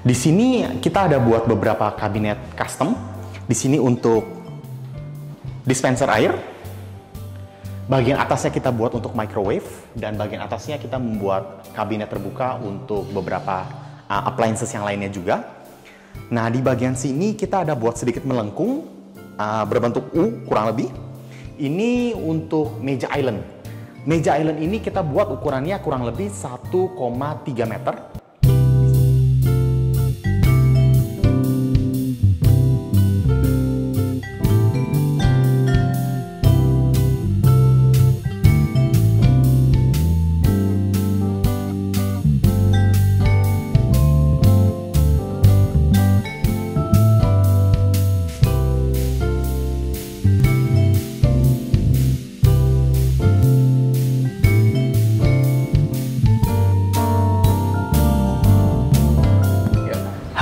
Di sini kita ada buat beberapa kabinet custom. Di sini untuk dispenser air. Bagian atasnya kita buat untuk microwave dan bagian atasnya kita membuat kabinet terbuka untuk beberapa appliances yang lainnya juga. Nah, di bagian sini kita ada buat sedikit melengkung berbentuk U kurang lebih. Ini untuk meja island. Meja island ini kita buat ukurannya kurang lebih 1,3 meter.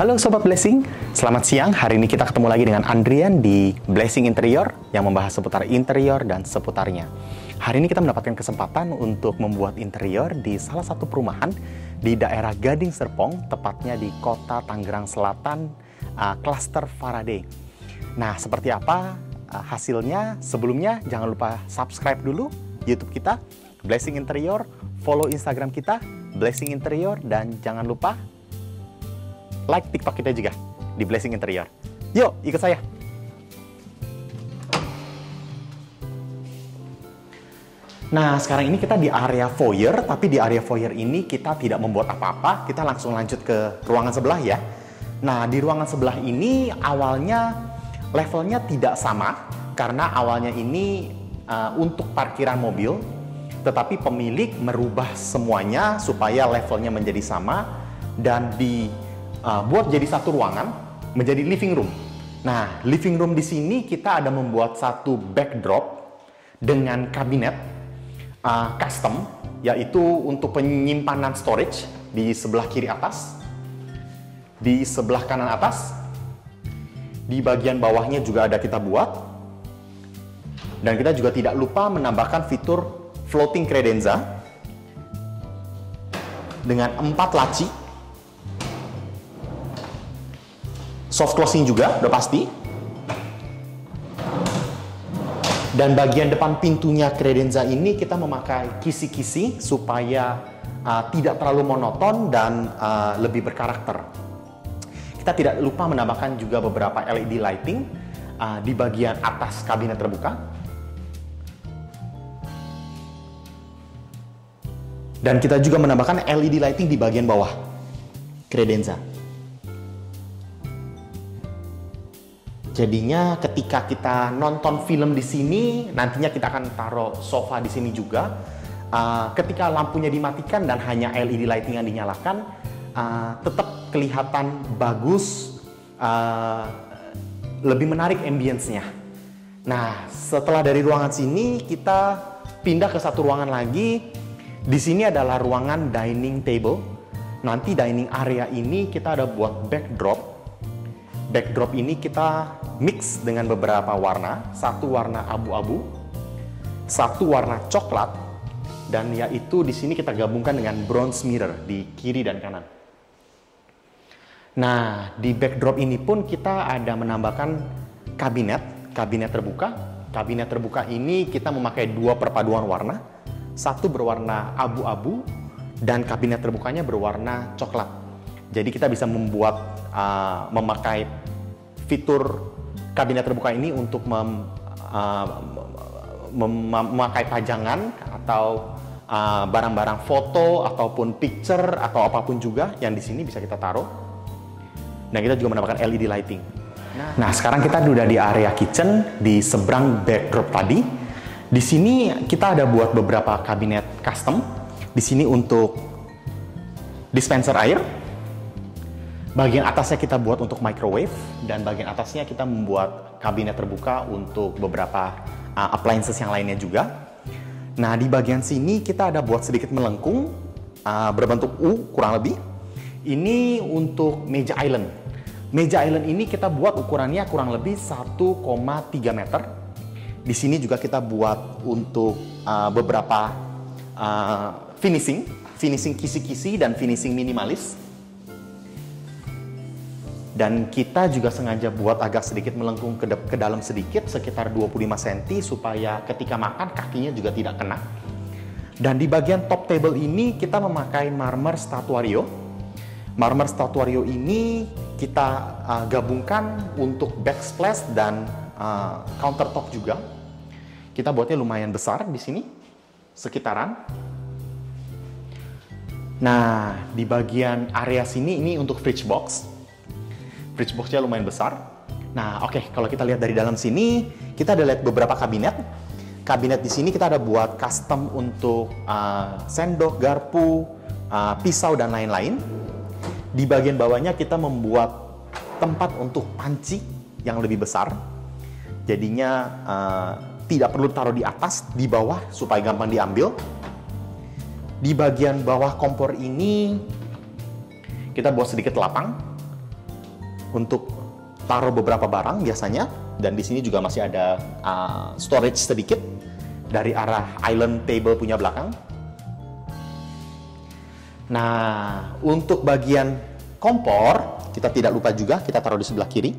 Halo Sobat Blessing, selamat siang. Hari ini kita ketemu lagi dengan Andrian di Blessing Interior yang membahas seputar interior dan seputarnya. Hari ini kita mendapatkan kesempatan untuk membuat interior di salah satu perumahan di daerah Gading Serpong, tepatnya di kota Tangerang Selatan, klaster Faraday. Nah, seperti apa hasilnya? Sebelumnya jangan lupa subscribe dulu YouTube kita, Blessing Interior, follow Instagram kita, Blessing Interior, dan jangan lupa like TikTok kita juga di Blessing Interior. Yuk, ikut saya. Nah, sekarang ini kita di area foyer, tapi di area foyer ini kita tidak membuat apa-apa, kita langsung lanjut ke ruangan sebelah ya. Nah, di ruangan sebelah ini awalnya levelnya tidak sama, karena awalnya ini untuk parkiran mobil, tetapi pemilik merubah semuanya supaya levelnya menjadi sama dan buat jadi satu ruangan menjadi living room. Nah, living room di sini kita ada membuat satu backdrop dengan kabinet custom, yaitu untuk penyimpanan storage di sebelah kiri atas, di sebelah kanan atas, di bagian bawahnya juga ada kita buat, dan kita juga tidak lupa menambahkan fitur floating credenza dengan 4 laci. Soft closing juga, udah pasti. Dan bagian depan pintunya credenza ini kita memakai kisi-kisi supaya tidak terlalu monoton dan lebih berkarakter. Kita tidak lupa menambahkan juga beberapa LED lighting di bagian atas kabinet terbuka. Dan kita juga menambahkan LED lighting di bagian bawah credenza. Jadinya ketika kita nonton film di sini, nantinya kita akan taruh sofa di sini juga. Ketika lampunya dimatikan dan hanya LED lighting yang dinyalakan, tetap kelihatan bagus, lebih menarik ambience-nya. Nah, setelah dari ruangan sini, kita pindah ke satu ruangan lagi. Di sini adalah ruangan dining table. Nanti dining area ini kita ada buat backdrop. Backdrop ini kita mix dengan beberapa warna, satu warna abu-abu, satu warna coklat, dan yaitu di sini kita gabungkan dengan bronze mirror di kiri dan kanan. Nah, di backdrop ini pun kita ada menambahkan kabinet terbuka. Kabinet terbuka ini kita memakai 2 perpaduan warna, satu berwarna abu-abu dan kabinet terbukanya berwarna coklat. Jadi kita bisa membuat memakai fitur kabinet terbuka ini untuk memakai pajangan atau barang-barang foto ataupun picture atau apapun juga yang di sini bisa kita taruh. Dan kita juga menambahkan LED lighting. Nah, sekarang kita sudah di area kitchen di seberang backdrop tadi. Di sini kita ada buat beberapa kabinet custom. Di sini untuk dispenser air. Bagian atasnya kita buat untuk microwave dan bagian atasnya kita membuat kabinet terbuka untuk beberapa appliances yang lainnya juga. Nah, di bagian sini kita ada buat sedikit melengkung berbentuk U kurang lebih. Ini untuk meja island. Meja island ini kita buat ukurannya kurang lebih 1,3 meter. Di sini juga kita buat untuk beberapa finishing kisi-kisi dan finishing minimalis. Dan kita juga sengaja buat agak sedikit melengkung ke dalam sedikit, sekitar 25 cm, supaya ketika makan kakinya juga tidak kena. Dan di bagian top table ini kita memakai marmer statuario. Marmer statuario ini kita gabungkan untuk backsplash dan countertop juga. Kita buatnya lumayan besar di sini, sekitaran. Nah, di bagian area sini ini untuk fridge box. Fridge box-nya lumayan besar. Nah, oke, kalau kita lihat dari dalam sini, kita ada lihat beberapa kabinet. Kabinet di sini kita ada buat custom untuk sendok, garpu, pisau, dan lain-lain. Di bagian bawahnya kita membuat tempat untuk panci yang lebih besar. Jadinya tidak perlu taruh di atas, di bawah supaya gampang diambil. Di bagian bawah kompor ini kita buat sedikit lapang untuk taruh beberapa barang biasanya, dan di sini juga masih ada storage sedikit dari arah island table punya belakang. Nah, untuk bagian kompor kita tidak lupa juga kita taruh di sebelah kiri.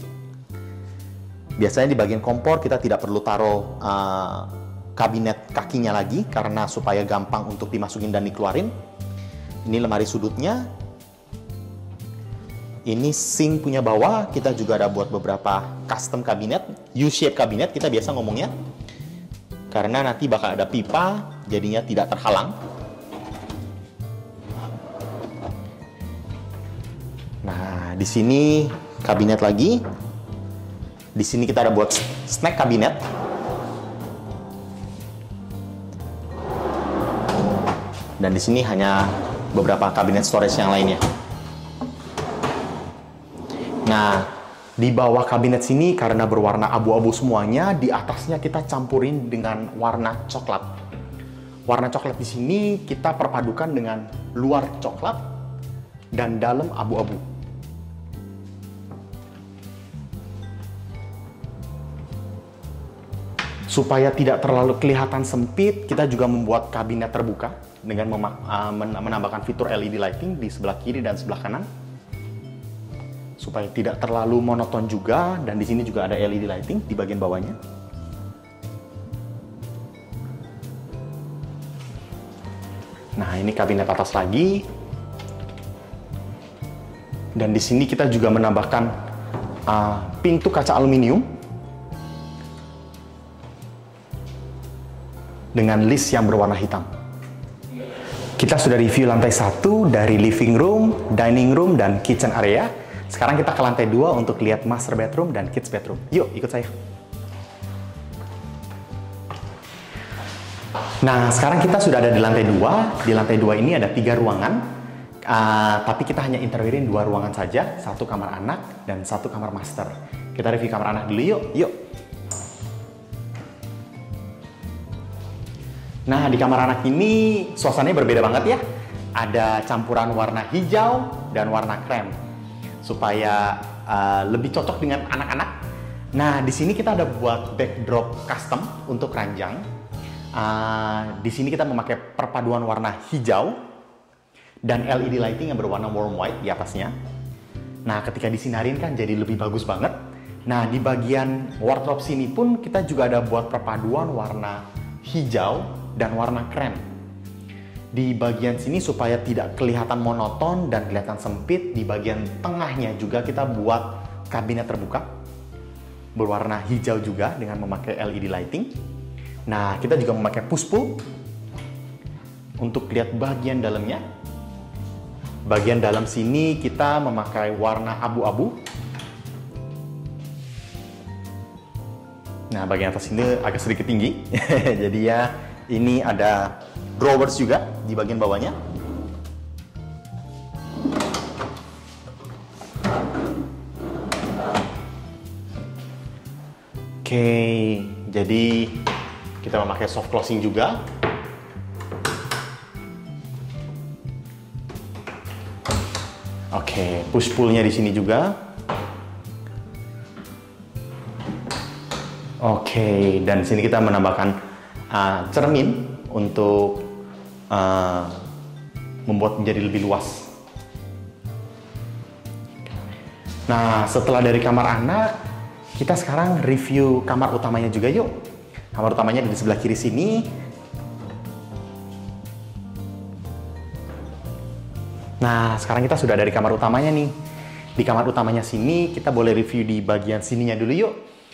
Biasanya di bagian kompor kita tidak perlu taruh kabinet kakinya lagi karena supaya gampang untuk dimasukin dan dikeluarin. Ini lemari sudutnya. Ini sink punya bawah. Kita juga ada buat beberapa custom kabinet, U-shape kabinet kita biasa ngomongnya. Karena nanti bakal ada pipa, jadinya tidak terhalang. Nah, di sini kabinet lagi. Di sini kita ada buat snack kabinet. Dan di sini hanya beberapa kabinet storage yang lainnya. Nah, di bawah kabinet sini karena berwarna abu-abu semuanya, di atasnya kita campurin dengan warna coklat. Warna coklat di sini kita perpadukan dengan luar coklat dan dalam abu-abu. Supaya tidak terlalu kelihatan sempit, kita juga membuat kabinet terbuka dengan menambahkan fitur LED lighting di sebelah kiri dan sebelah kanan. Supaya tidak terlalu monoton juga, dan di sini juga ada LED lighting di bagian bawahnya. Nah, ini kabinet atas lagi. Dan di sini kita juga menambahkan pintu kaca aluminium dengan list yang berwarna hitam. Kita sudah review lantai 1 dari living room, dining room, dan kitchen area. Sekarang kita ke lantai 2 untuk lihat master bedroom dan kids bedroom. Yuk, ikut saya. Nah, sekarang kita sudah ada di lantai 2. Di lantai 2 ini ada 3 ruangan. Tapi kita hanya interiorin 2 ruangan saja. 1 kamar anak dan 1 kamar master. Kita review kamar anak dulu yuk. Yuk. Nah, di kamar anak ini suasananya berbeda banget ya. Ada campuran warna hijau dan warna krem supaya lebih cocok dengan anak-anak. Nah, di sini kita ada buat backdrop custom untuk ranjang. Di sini kita memakai perpaduan warna hijau dan LED lighting yang berwarna warm white di atasnya. Nah, ketika disinarin kan jadi lebih bagus banget. Nah, di bagian wardrobe sini pun kita juga ada buat perpaduan warna hijau dan warna krem. Di bagian sini supaya tidak kelihatan monoton dan kelihatan sempit, di bagian tengahnya juga kita buat kabinet terbuka berwarna hijau juga dengan memakai LED lighting. Nah, kita juga memakai push pull untuk lihat bagian dalamnya. Bagian dalam sini kita memakai warna abu-abu. Nah, bagian atas ini agak sedikit tinggi. Jadi ya, ini ada drawers juga di bagian bawahnya. Oke, jadi kita memakai soft closing juga. Oke, push pull-nya di sini juga. Oke, dan di sini kita menambahkan cermin untuk membuat menjadi lebih luas. Nah, setelah dari kamar anak, kita sekarang review kamar utamanya juga yuk. Kamar utamanya di sebelah kiri sini. Nah, sekarang kita sudah dari kamar utamanya nih. Di kamar utamanya sini, kita boleh review di bagian sininya dulu yuk.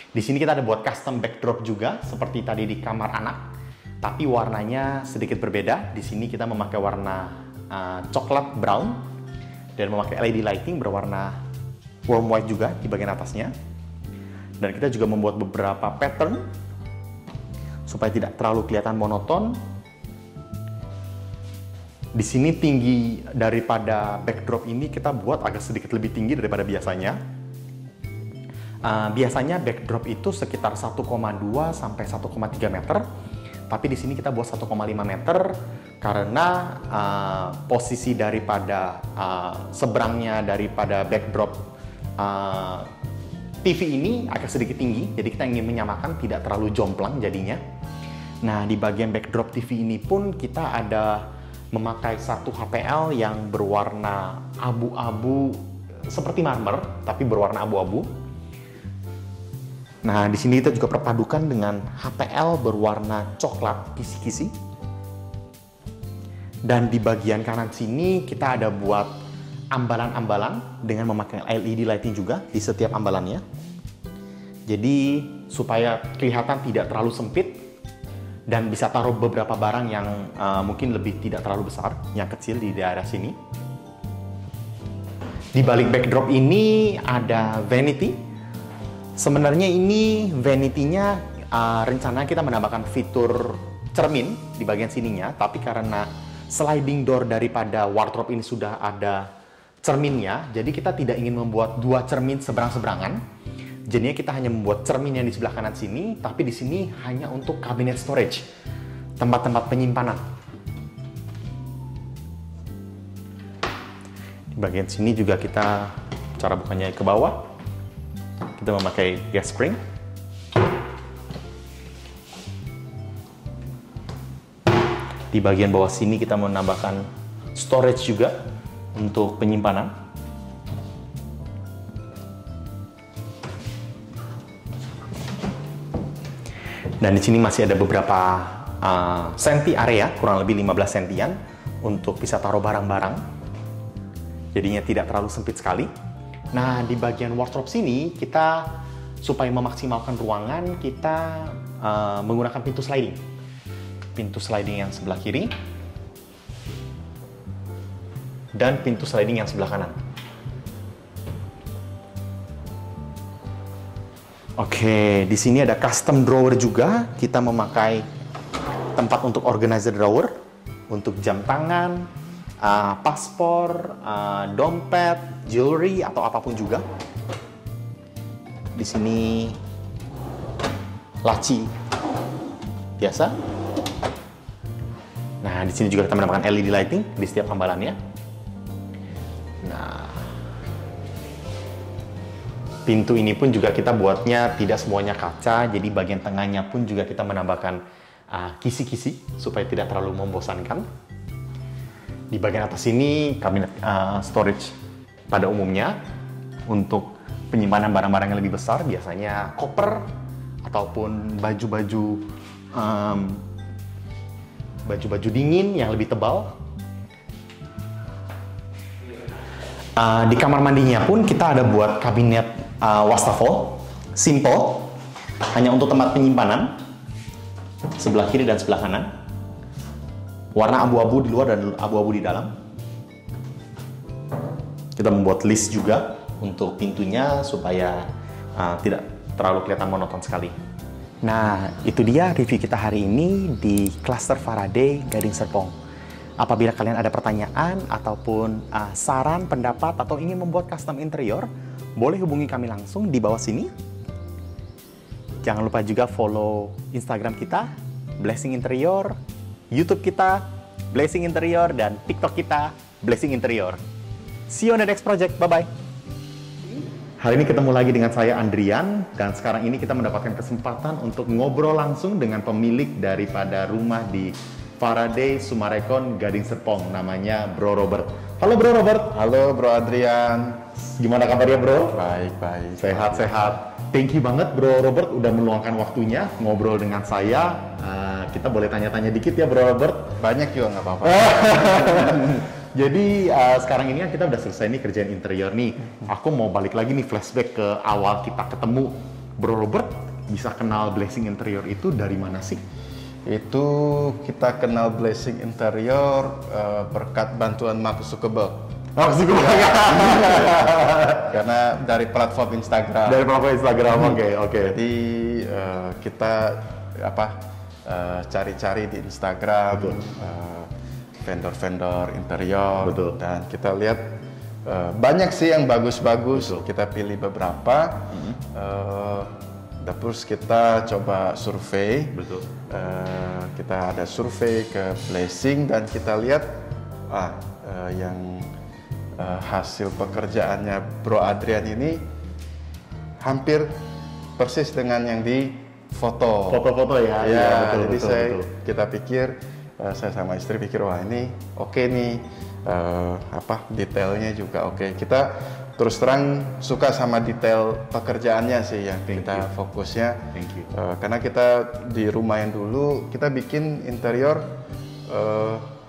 Di sini kita ada buat custom backdrop juga, seperti tadi di kamar anak. Tapi warnanya sedikit berbeda. Di sini kita memakai warna coklat brown dan memakai LED lighting berwarna warm white juga di bagian atasnya. Dan kita juga membuat beberapa pattern supaya tidak terlalu kelihatan monoton. Di sini tinggi daripada backdrop ini kita buat agak sedikit lebih tinggi daripada biasanya. Biasanya backdrop itu sekitar 1,2 sampai 1,3 meter. Tapi di sini kita buat 1,5 meter karena posisi daripada seberangnya daripada backdrop TV ini agak sedikit tinggi, jadi kita ingin menyamakan tidak terlalu jomplang jadinya. Nah, di bagian backdrop TV ini pun kita ada memakai satu HPL yang berwarna abu-abu seperti marmer, tapi berwarna abu-abu. Nah, di sini kita juga perpadukan dengan HPL berwarna coklat kisi-kisi. Dan di bagian kanan sini kita ada buat ambalan-ambalan dengan memakai LED lighting juga di setiap ambalannya. Jadi supaya kelihatan tidak terlalu sempit dan bisa taruh beberapa barang yang mungkin lebih tidak terlalu besar, yang kecil di daerah sini. Di balik backdrop ini ada vanity. Sebenarnya ini vanity-nya rencana kita menambahkan fitur cermin di bagian sininya, tapi karena sliding door daripada wardrobe ini sudah ada cerminnya, jadi kita tidak ingin membuat dua cermin seberang-seberangan. Jadinya kita hanya membuat cermin yang di sebelah kanan sini, tapi di sini hanya untuk cabinet storage, tempat-tempat penyimpanan. Di bagian sini juga kita cara bukanya ke bawah. Kita memakai gas spring. Di bagian bawah sini kita menambahkan storage juga untuk penyimpanan. Dan di sini masih ada beberapa senti area, kurang lebih 15 sentian untuk bisa taruh barang-barang. Jadinya tidak terlalu sempit sekali. Nah, di bagian wardrobe sini kita supaya memaksimalkan ruangan kita menggunakan pintu sliding. Pintu sliding yang sebelah kiri dan pintu sliding yang sebelah kanan. Oke, di sini ada custom drawer juga. Kita memakai tempat untuk organizer drawer, untuk jam tangan, paspor, dompet, jewelry atau apapun juga. Di sini laci biasa. Nah, di sini juga kita menambahkan LED lighting di setiap ambalannya. Nah, pintu ini pun juga kita buatnya tidak semuanya kaca, jadi bagian tengahnya pun juga kita menambahkan kisi-kisi supaya tidak terlalu membosankan. Di bagian atas ini kabinet storage pada umumnya untuk penyimpanan barang-barang yang lebih besar, biasanya koper ataupun baju-baju dingin yang lebih tebal. Di kamar mandinya pun kita ada buat kabinet wastafel, simple, hanya untuk tempat penyimpanan, sebelah kiri dan sebelah kanan. Warna abu-abu di luar dan abu-abu di dalam. Kita membuat list juga untuk pintunya supaya tidak terlalu kelihatan monoton sekali. Nah, itu dia review kita hari ini di Cluster Faraday Gading Serpong. Apabila kalian ada pertanyaan ataupun saran, pendapat, atau ingin membuat custom interior, boleh hubungi kami langsung di bawah sini. Jangan lupa juga follow Instagram kita, Blessing Interior, YouTube kita, Blessing Interior, dan TikTok kita, Blessing Interior. See you on the next project. Bye-bye. Hari ini ketemu lagi dengan saya, Andrian, dan sekarang ini kita mendapatkan kesempatan untuk ngobrol langsung dengan pemilik daripada rumah di Faraday Sumarekon Gading Serpong, namanya Bro Robert. Halo Bro Robert. Halo Bro Adrian. Gimana kabarnya Bro? Baik. Sehat-sehat. Thank you banget Bro Robert udah meluangkan waktunya ngobrol dengan saya. Kita boleh tanya-tanya dikit ya Bro Robert? Banyak juga nggak apa-apa. Jadi sekarang ini kan kita udah selesai nih kerjaan interior nih. Aku mau balik lagi nih flashback ke awal kita ketemu. Bro Robert bisa kenal Blessing Interior itu dari mana sih? Itu kita kenal Blessing Interior berkat bantuan Mark Zuckerberg. Karena dari platform Instagram. Dari platform Instagram, oke. Jadi kita cari-cari di Instagram vendor-vendor interior. Betul. Dan kita lihat banyak sih yang bagus-bagus. Betul. Kita pilih beberapa. Terus kita coba survei. Betul. Kita ada survei ke Blessing dan kita lihat yang hasil pekerjaannya Bro Adrian ini hampir persis dengan yang di foto. Foto-foto ya. Ya, betul, jadi kita pikir, saya sama istri pikir wah ini oke nih, detailnya juga oke. Kita terus terang suka sama detail pekerjaannya sih yang kita fokusnya. Thank you. Karena kita di rumah yang dulu kita bikin interior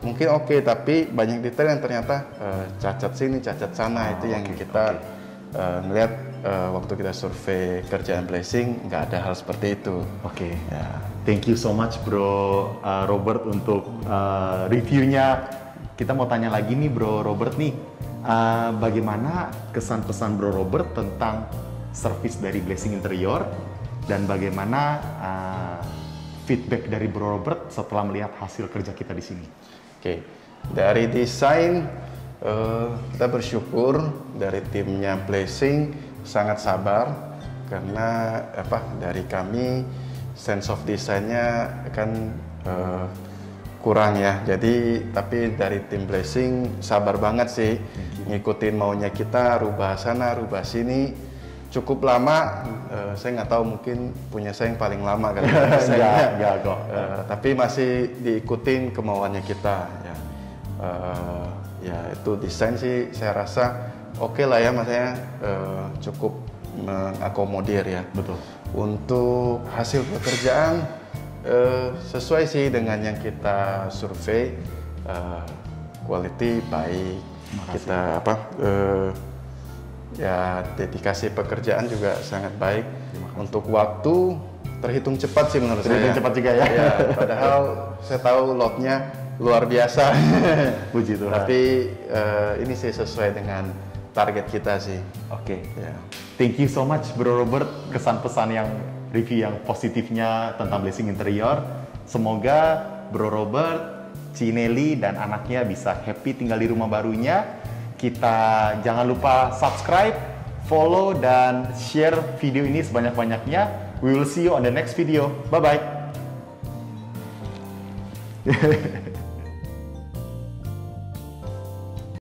mungkin oke, tapi banyak detail yang ternyata cacat sini, cacat sana. Itu yang kita melihat waktu kita survei kerjaan Blessing, nggak ada hal seperti itu. Oke. Ya. Thank you so much Bro Robert untuk reviewnya. Kita mau tanya lagi nih Bro Robert nih, bagaimana kesan pesan Bro Robert tentang service dari Blessing Interior dan bagaimana feedback dari Bro Robert setelah melihat hasil kerja kita di sini? Oke, dari desain kita bersyukur dari timnya Blessing sangat sabar karena dari kami sense of desainnya kan kurang ya. Jadi tapi dari tim Blessing sabar banget sih ngikutin maunya kita, rubah sana, rubah sini. Cukup lama, saya nggak tahu mungkin punya saya yang paling lama kali. Enggak kok. Tapi masih diikutin kemauannya kita ya. Ya itu desain sih saya rasa oke lah ya, maksudnya cukup mengakomodir ya. Betul. Untuk hasil pekerjaan sesuai sih dengan yang kita survei, quality baik. Kita ya dedikasi pekerjaan juga sangat baik. Untuk waktu terhitung cepat sih menurut saya. Terhitung cepat juga ya. Ya, padahal saya tahu lotnya luar biasa. Puji Tuhan. Tapi ini sih sesuai dengan target kita sih. Oke. Ya. Thank you so much Bro Robert, kesan pesan yang review yang positifnya tentang Blessing Interior. Semoga Bro Robert, Cinelli dan anaknya bisa happy tinggal di rumah barunya. Kita jangan lupa subscribe, follow dan share video ini sebanyak-banyaknya. We will see you on the next video. Bye bye.